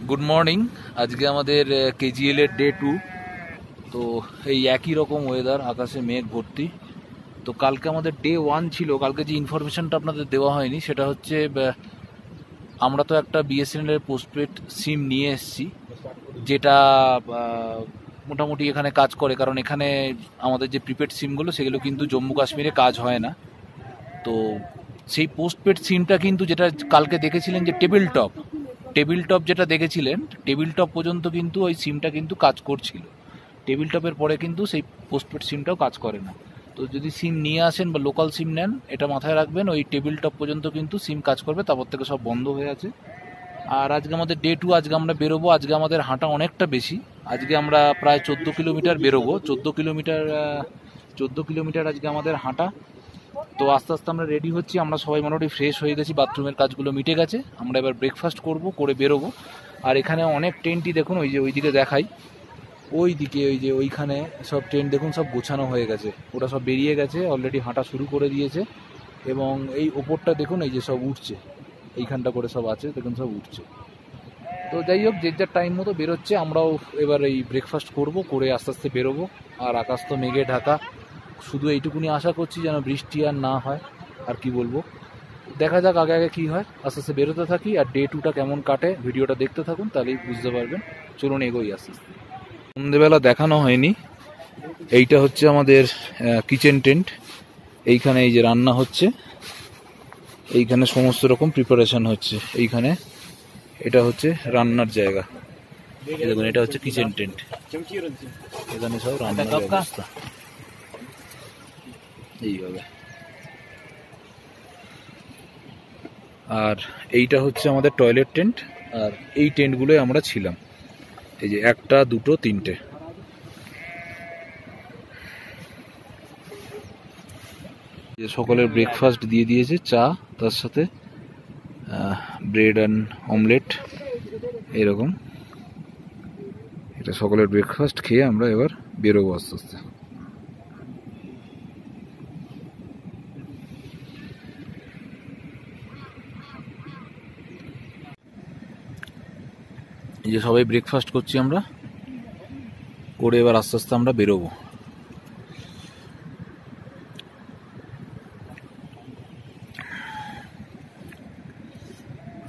Good morning. আজকে আমাদের KGL এর ডে 2। তো এই একই রকম ওয়েদার, আকাশে মেঘ ভর্তি। তো কালকে আমাদের ডে 1 ছিল। কালকে যে ইনফরমেশনটা আপনাদের দেওয়া হয়নি সেটা হচ্ছে আমরা তো একটা বিএসএনএল এর পোস্টপেড সিম নিয়ে এসেছি, যেটা মোটামুটি এখানে কাজ করে। কারণ এখানে আমাদের যে প্রিপেড সিমগুলো সেগুলো কিন্তু জম্মু কাশ্মীরে কাজ হয় না। তো সেই পোস্টপেড সিমটা কিন্তু যেটা কালকে দেখেছিলেন যে টেবিল টপ যেটা দেখেছিলেন, টেবিল টপ পর্যন্ত কিন্তু ওই সিমটা কিন্তু কাজ করছিল। টেবিল টপের পরে কিন্তু সেই পোস্টপেড সিমটাও কাজ করে না। তো যদি সিম নিয়ে আসেন বা লোকাল সিম নেন, এটা মাথায় রাখবেন, ওই টেবিল টপ পর্যন্ত কিন্তু সিম কাজ করবে, তারপর থেকে সব বন্ধ হয়ে আছে। আর আজকে আমাদের ডে 2, আজকে আমরা বেরোবো। আজকে আমাদের হাঁটা অনেকটা বেশি। আজকে আমরা প্রায় 14 কিলোমিটার বেরোবো। 14 কিলোমিটার আজকে আমাদের হাঁটা। তো আস্তে আস্তে আমরা রেডি হচ্ছি। আমরা সবাই মোটামুটি ফ্রেশ হয়ে গেছি, বাথরুমের কাজগুলো মিটে গেছে। আমরা এবার ব্রেকফাস্ট করব, করে বেরোবো। আর এখানে অনেক টেন্টই দেখুন, ওই যে ওইদিকে দেখাই, ওইদিকে ওই যে ওইখানে সব টেন্ট দেখুন, সব গোছানো হয়ে গেছে। ওরা সব বেরিয়ে গেছে, অলরেডি হাঁটা শুরু করে দিয়েছে। এবং এই ওপরটা দেখুন, এই যে সব উঠছে, এইখানটা করে সব আছে দেখুন, সব উঠছে। তো যাই হোক, যে যার টাইম মতো বেরোচ্ছে। আমরাও এবার এই ব্রেকফাস্ট করব, করে আস্তে আস্তে বেরোবো। আর আকাশ তো মেঘে ঢাকা। শুধু এইটুকুনি আশা করছি যেন বৃষ্টি আর না হয়। আর কি বলবো, দেখা যাক আগে আগে কী হয়। আস্তে আস্তে বেরোতে থাকি। আর ডে 2টা কেমন কাটে ভিডিওটা দেখতে থাকুন, তাহলেই বুঝতে পারবেন। চলুন এগোই আস্তে আস্তে। সন্ধ্যেবেলা দেখানো হয়নি, এইটা হচ্ছে আমাদের কিচেন টেন্ট। এইখানে এই যে রান্না হচ্ছে, এইখানে সমস্ত রকম প্রিপারেশন হচ্ছে। এইখানে এটা হচ্ছে রান্নার জায়গা। দেখুন, এটা হচ্ছে কিচেন টেন্ট। এখানে সব রান্নার ব্যবস্থা এইভাবে। আর এইটা হচ্ছে আমাদের টয়লেট টেন্ট। আর এই টেন্টগুলোই আমরা ছিলাম। এই যে 1, 2, 3টে। সকলের ব্রেকফাস্ট দিয়ে দিয়েছে, চা, তার সাথে ব্রেড অ্যান্ড অমলেট এরকম। এটা সকলের ব্রেকফাস্ট খেয়ে আমরা এবার বেরোবো আস্তে আস্তে। এই যে সবাই ব্রেকফাস্ট করছি আমরা, করে এবার আস্তে আস্তে আমরা বেরোবো।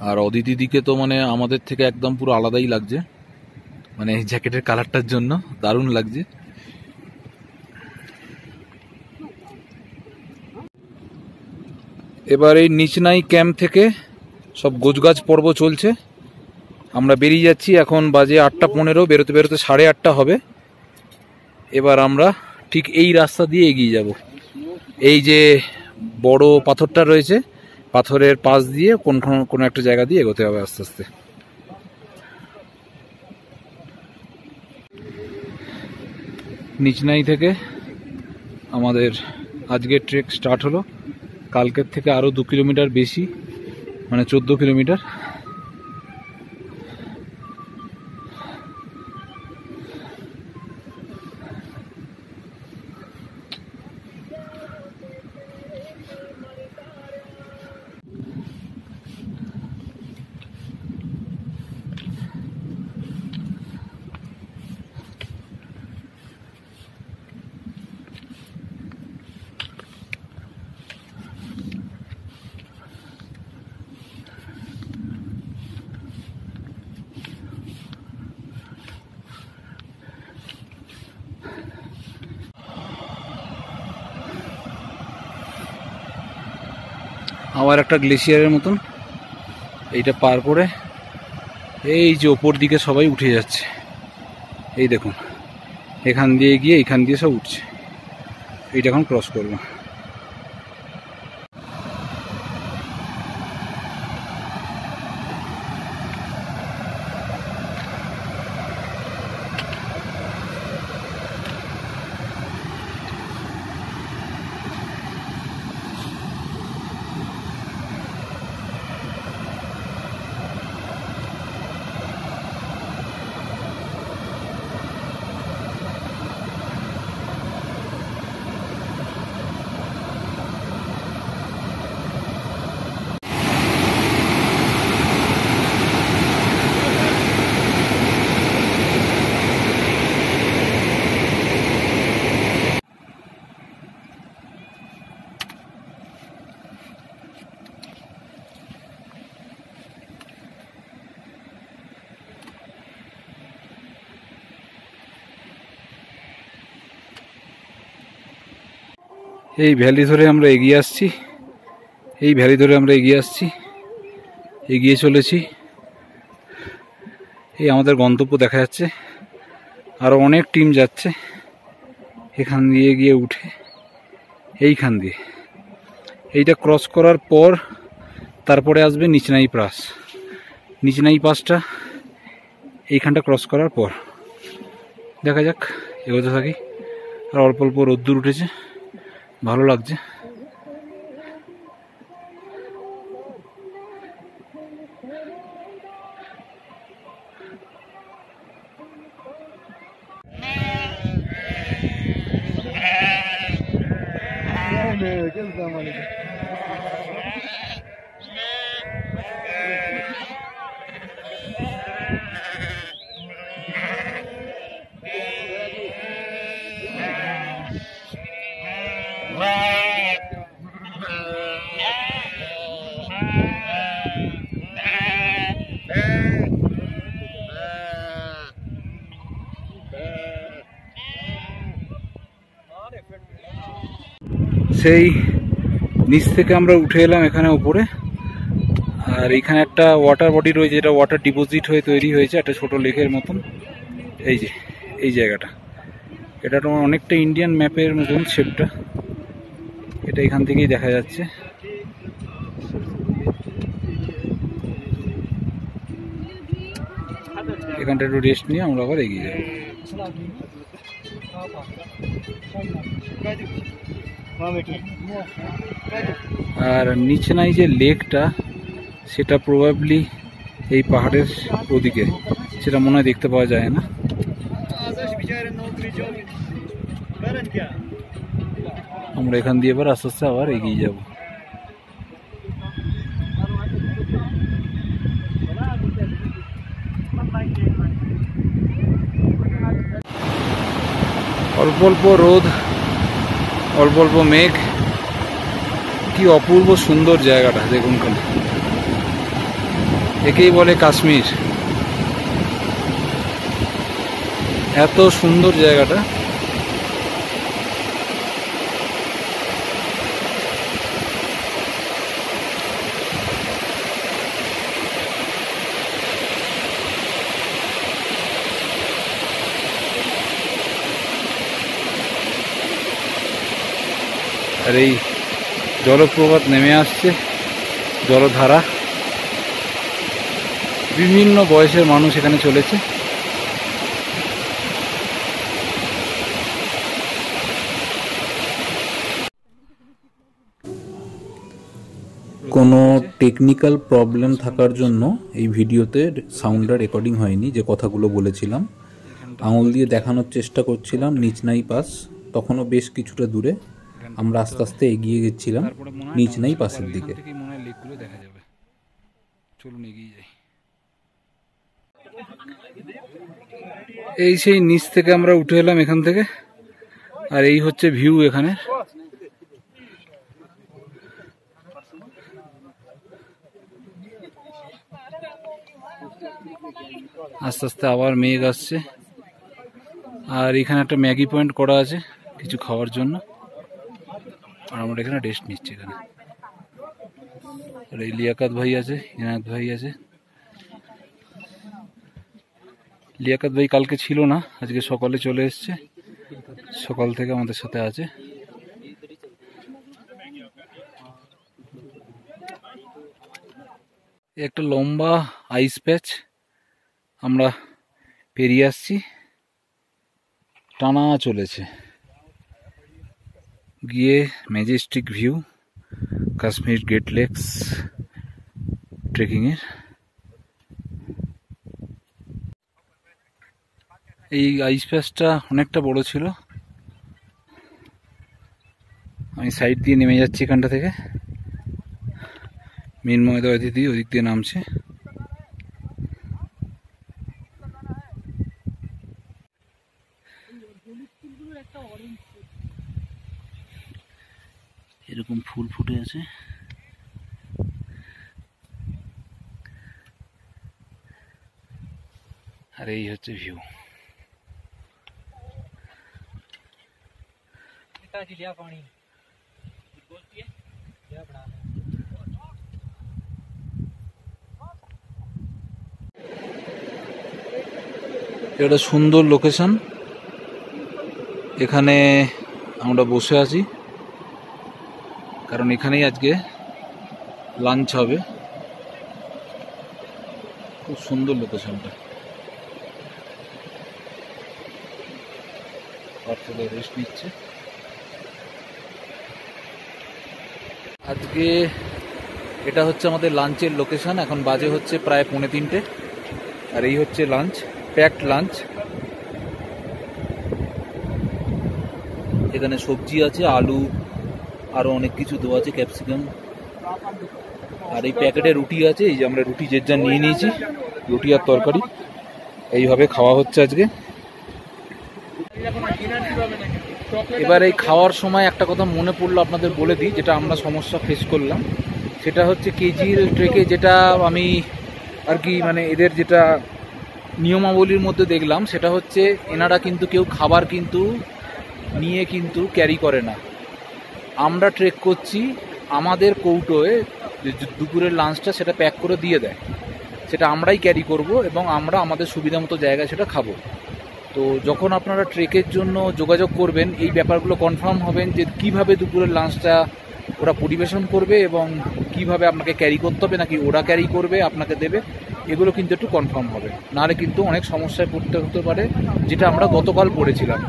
আর অদিতিদিকে তো মানে আমাদের থেকে একদম পুরো আলাদাই লাগছে, মানে জ্যাকেটের কালারটার জন্য দারুণ লাগছে। এবার এই নিচনাই ক্যাম্প থেকে সব গোছগাছ পর্ব চলছে। আমরা বেরিয়ে যাচ্ছি। এখন বাজে 8:15, বেরোতে বেরোতে 8:30 হবে। এবার আমরা ঠিক এই রাস্তা দিয়ে এগিয়ে যাব। এই যে বড় পাথরটা রয়েছে, পাথরের পাশ দিয়ে কোনো একটা জায়গা দিয়ে এগোতে হবে আস্তে আস্তে। নিচনাই থেকে আমাদের আজকের ট্রেক স্টার্ট হলো। কালকের থেকে আরও 2 কিলোমিটার বেশি, মানে 14 কিলোমিটার। আবার একটা গ্লেশিয়ারের মতন এইটা পার করে এই যে ওপর দিকে সবাই উঠে যাচ্ছে। এই দেখুন, এখান দিয়ে গিয়ে এইখান দিয়ে সব উঠছে। এইটা এখন ক্রস করবো। এই ভ্যালি ধরে আমরা এগিয়ে আসছি, এই ভ্যালি ধরে আমরা এগিয়ে আসছি, এগিয়ে চলেছি। এই আমাদের গন্তব্য দেখা যাচ্ছে, আরও অনেক টিম যাচ্ছে এখান দিয়ে গিয়ে উঠে এইখান দিয়ে। এইটা ক্রস করার পর তারপরে আসবে নিচনাই পাস। নিচনাই পাসটা এইখানটা ক্রস করার পর দেখা যাক, এগোতে থাকি। আর অল্প অল্প রোদ্দুর উঠেছে, ভালো লাগছে। সেই নিচ থেকে আমরা উঠে এলাম এখানে উপরে। আর এখানে একটা ওয়াটার বডি রয়েছে, যেটা ওয়াটার ডিপোজিট হয়ে তৈরি হয়েছে একটা ছোট লেকের মতন। এই যে এই জায়গাটা, এটা তো অনেকটা ইন্ডিয়ান ম্যাপের মতন শেপটা, এটা এখান থেকেই দেখা যাচ্ছে। এখানটা একটু রেস্ট নিয়ে আমরা আবার এগিয়ে যাব। আর নিচে নাই যে লেকটা, সেটা প্রবাবলি এই পাহাড়ের ওদিকে, সেটা মনে হয় দেখতে পাওয়া যায় না। আমরা এখান দিয়ে এবার আস্তে আস্তে আবার এগিয়ে যাব। অল্প অল্প রোদ, অল্প অল্প মেঘ, কি অপূর্ব সুন্দর জায়গাটা দেখুন খালি। একেই বলে কাশ্মীর, এত সুন্দর জায়গাটা। আর এই জলপ্রপাত নেমে আসছে, জলধারা, বিভিন্ন বয়সের মানুষ এখানে চলেছে। কোনো টেকনিক্যাল প্রবলেম থাকার জন্য এই ভিডিওতে সাউন্ডটা রেকর্ডিং হয়নি। যে কথাগুলো বলেছিলাম, আঙুল দিয়ে দেখানোর চেষ্টা করছিলাম নিচনাই পাস, তখনও বেশ কিছুটা দূরে। আমরা আস্তে আস্তে এগিয়ে গেছিলাম নিচনাই পাসের দিকে। দেখা যাবে, চলুন এগিয়ে যাই। এই সেই নিচ থেকে আমরা উঠে এলাম এখান থেকে, আর এই হচ্ছে ভিউ এখানে। আস্তে আস্তে আবার মেঘ আসছে, আর এখানে একটা ম্যাগি পয়েন্ট করা আছে কিছু খাওয়ার জন্য। আর আমরা এখানে রেস্ট নিচ্ছি এখানে। আর এই লিয়াকাত ভাই আছে, ইনায়াত ভাই আছে। লিয়াকাত ভাই কালকে ছিল না, আজকে সকালে চলে এসছে, সকাল থেকে আমাদের সাথে আছে। একটা লম্বা আইস প্যাচ আমরা পেরিয়ে আসছি, টানা চলেছে গিয়ে majestic view Kashmir great lakes ট্রেকিংয়ের। এই আইস প্যাচটা অনেকটা বড় ছিল। আমি সাইড দিয়ে নেমে যাচ্ছি এখানটা থেকে, মিনময় দিদি ওদিক দিয়ে নামছে। এরকম ফুল ফুটে আছে। আর এই হচ্ছে ভিউ। এটা সুন্দর লোকেশন, এখানে আমরা বসে আছি কারণ এখানেই আজকে লাঞ্চ হবে। খুব সুন্দর লোকেশনটা, রেস্ট নিচ্ছে। আজকে এটা হচ্ছে আমাদের লাঞ্চের লোকেশন। এখন বাজে হচ্ছে প্রায় 2:45, আর এই হচ্ছে লাঞ্চ, প্যাকড লাঞ্চ। এখানে সবজি আছে, আলু, আরো অনেক কিছু দেওয়া আছে, ক্যাপসিকাম, আর এই প্যাকেটে রুটি আছে। এই যে আমরা রুটি যে যা নিয়ে নিয়েছি, রুটি আর তরকারি, এইভাবে খাওয়া হচ্ছে আজকে। এবার এই খাওয়ার সময় একটা কথা মনে পড়লো আপনাদের বলে দিই, যেটা আমরা সমস্যা ফেস করলাম। সেটা হচ্ছে কেজির ট্রেকে যেটা আমি আর কি মানে এদের যেটা নিয়মাবলীর মধ্যে দেখলাম, সেটা হচ্ছে এনারা কিন্তু কেউ খাবার কিন্তু নিয়ে কিন্তু ক্যারি করে না। আমরা ট্রেক করছি, আমাদের কৌটোয় দুপুরের লাঞ্চটা সেটা প্যাক করে দিয়ে দেয়, সেটা আমরাই ক্যারি করব এবং আমরা আমাদের সুবিধা মতো জায়গায় সেটা খাবো। তো যখন আপনারা ট্রেকের জন্য যোগাযোগ করবেন, এই ব্যাপারগুলো কনফার্ম হবেন যে কিভাবে দুপুরের লাঞ্চটা ওরা পরিবেশন করবে এবং কিভাবে আপনাকে ক্যারি করতে হবে, নাকি ওরা ক্যারি করবে আপনাকে দেবে, এগুলো কিন্তু একটু কনফার্ম হবে, নাহলে কিন্তু অনেক সমস্যায় পড়তে হতে পারে, যেটা আমরা গতকাল পড়েছিলাম।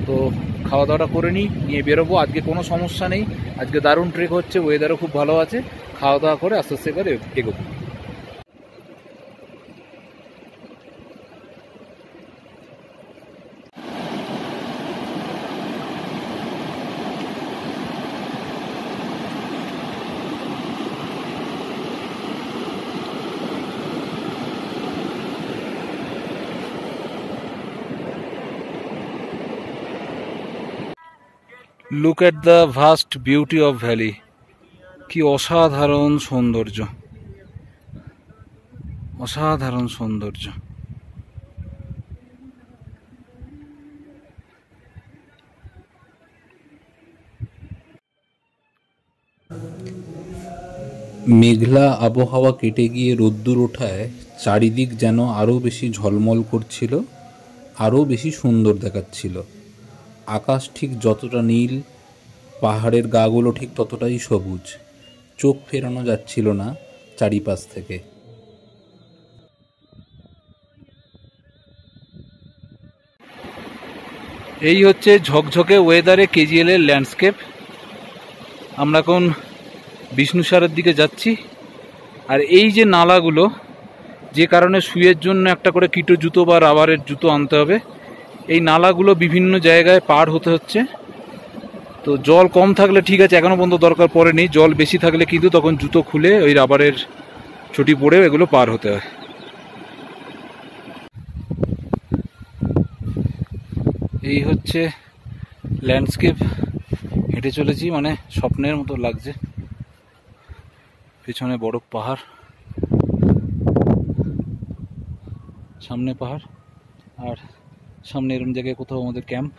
তো খাওয়া দাওয়াটা করে নিয়ে বেরোবো। আজকে কোনো সমস্যা নেই, আজকে দারুণ ট্রেক হচ্ছে, ওয়েদারও খুব ভালো আছে। খাওয়া দাওয়া করে আস্তে আস্তে করে এগোবো। Look at the vast beauty of valley. কি অসাধারণ সৌন্দর্য, অসাধারণ সৌন্দর্য। মেঘলা আবহাওয়া কেটে গিয়ে রোদ্দুর ওঠায় চারিদিক যেন আরও বেশি ঝলমল করছিল, আরও বেশি সুন্দর দেখাচ্ছিল। আকাশ ঠিক যতটা নীল, পাহাড়ের গাগুলো ঠিক ততটাই সবুজ। চোখ ফেরানো যাচ্ছিল না চারিপাশ থেকে। এই হচ্ছে ঝকঝকে ওয়েদারে কেজিএল এর ল্যান্ডস্কেপ। আমরা এখন বিষ্ণুসারের দিকে যাচ্ছি। আর এই যে নালাগুলো, যে কারণে শুয়ের জন্য একটা করে কিটো জুতো বা রাবারের জুতো আনতে হবে, এই নালাগুলো বিভিন্ন জায়গায় পার হতে হচ্ছে। তো জল কম থাকলে ঠিক আছে, এখনো পর্যন্ত দরকার পড়েনি। জল বেশি থাকলে কিন্তু তখন জুতো খুলে ওই রাবারের চটি পরেও এগুলো পার হতে হয়। এই হচ্ছে ল্যান্ডস্কেপ, হেঁটে চলেছি, মানে স্বপ্নের মতো লাগছে। পিছনে বড় পাহাড়, সামনে পাহাড়, আর সামনে এরকম জায়গায় কোথাও আমাদের ক্যাম্প।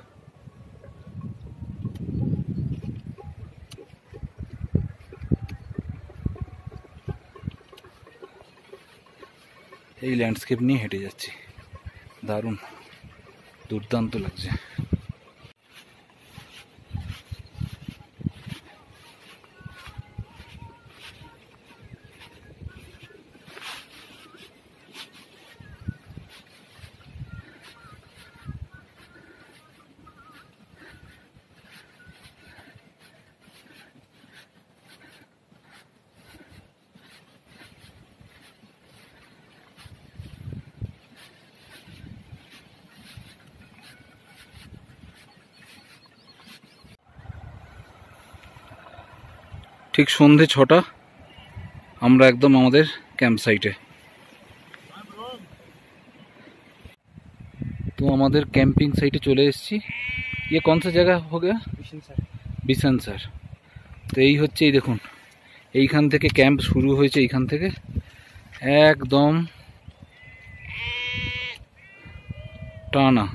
এই ল্যান্ডস্কেপ নিয়ে হেঁটে যাচ্ছি, দারুণ দুর্দান্ত লাগছে। ঠিক সন্ধে 6টা, আমরা একদম আমাদের ক্যাম্প সাইটে। তো আমাদের ক্যাম্পিং সাইটে চলে এসেছি। ये कौन सा जगह हो गया? Vision sir. তো এই হচ্ছে, এই দেখুন, এইখান থেকে ক্যাম্প শুরু হয়েছে, এইখান থেকে একদম টানা।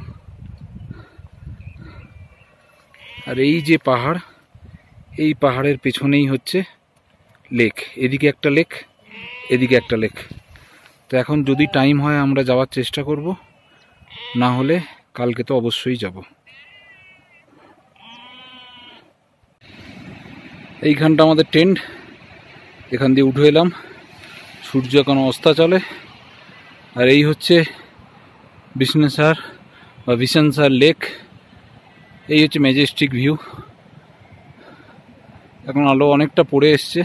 আর এই যে পাহাড়, এই পাহাড়ের পেছনেই হচ্ছে লেক, এদিকে একটা লেক, এদিকে একটা লেক। তো এখন যদি টাইম হয় আমরা যাওয়ার চেষ্টা করব, না হলে কালকে তো অবশ্যই যাব। এইখানটা আমাদের টেন্ট, এখান দিয়ে উঠে এলাম। সূর্য এখন অস্তাচলে। আর এই হচ্ছে বিষ্ণুসার বা বিশনসার লেক। এই হচ্ছে ম্যাজেস্টিক ভিউ। এখন আলো অনেকটা পড়ে এসছে,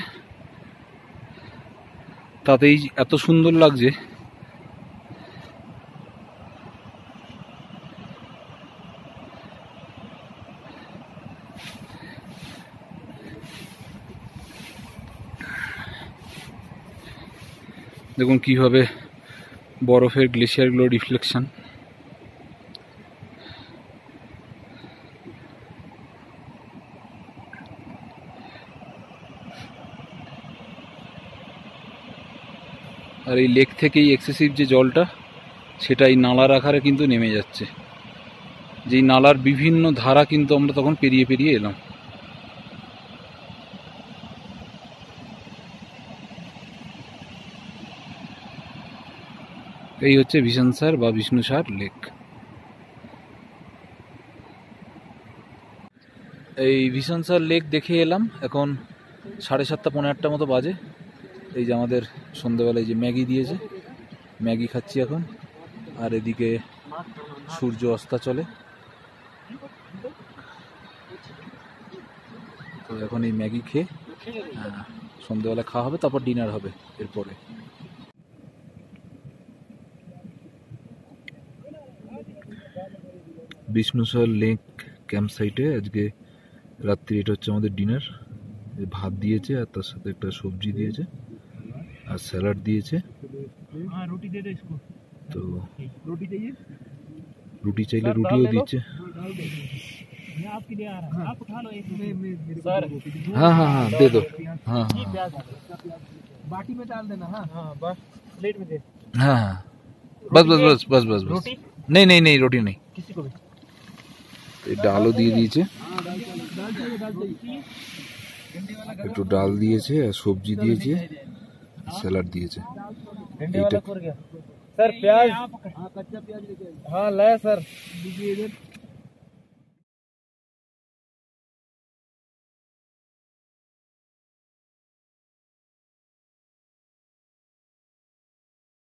তাতেই এত সুন্দর লাগছে। দেখুন কিভাবে বরফের গ্লেশিয়ারগুলো রিফ্লেকশন। আর এই লেক থেকেই এক্সেসিভ যে জলটা, সেটা এই নালার আকারে কিন্তু নেমে যাচ্ছে। যেই নালার বিভিন্ন ধারা কিন্তু আমরা তখন পেরিয়ে পেরিয়ে এলাম। এই হচ্ছে বিশনসার বা বিষ্ণুসার লেক। এই বিশনসার লেক দেখে এলাম। এখন 7:30 পৌনে 8টা মতো বাজে। এই যে আমাদের সন্ধ্যেবেলায় যে ম্যাগি দিয়েছে, ম্যাগি খাচ্ছি এখন। আর এদিকে সূর্য অস্তাচলে। তো এখন এই ম্যাগি খেয়ে সন্ধ্যেবেলা খাওয়া হবে, তারপর ডিনার হবে এরপরে। বিষ্ণুসার লেক ক্যাম্প সাইটে আজকে রাত্রি এটা হচ্ছে আমাদের ডিনার। ভাত দিয়েছে আর তার সাথে একটা সবজি দিয়েছে আর স্যালাড দিয়েছে। তো রুটি চাইলে রুটিও দিচ্ছে। हाँ हाँ हाँ दे दो। हाँ हाँ बाटी में डाल देना। हाँ हाँ बस प्लेट में दे। हाँ हाँ बस बस बस बस बस बस। नहीं नहीं नहीं रोटी नहीं, किसी को भी। ডালও দিয়ে দিয়েছে, একটু ডাল দিয়েছে আর সবজি দিয়েছে, স্যালাড দিয়েছে। सर प्याज, हाँ कच्चा प्याज लेके। हाँ ले सर, दीजिए इधर।